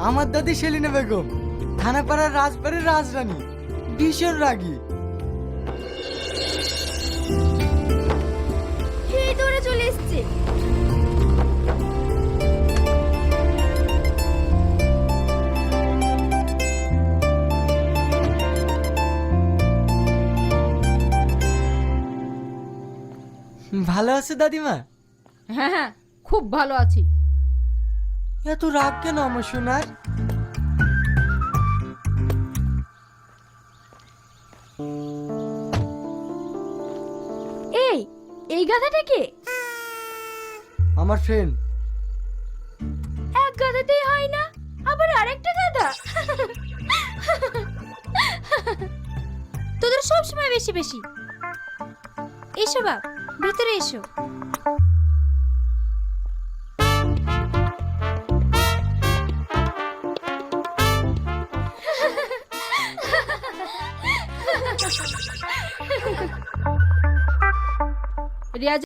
আমার দাদি সেলিনা বেগম, থানাপাড়ার রাজবাড়ির রাজরানী, ভীষণ রাগী। এই দৌড়ে চলে এসছে। ভালো আছে দাদিমা? হ্যাঁ হ্যাঁ, খুব ভালো আছি। এত রাগ কেন আমার সোনার? এই গাধাটা কে? আমার ফ্রেন্ড। এক গাধাতেই হয় না, আবার আরেকটা গাধা। তোদের সব সময় বেশি বেশি। এসো বাপ, ভিতরে এসো। রিয়াজ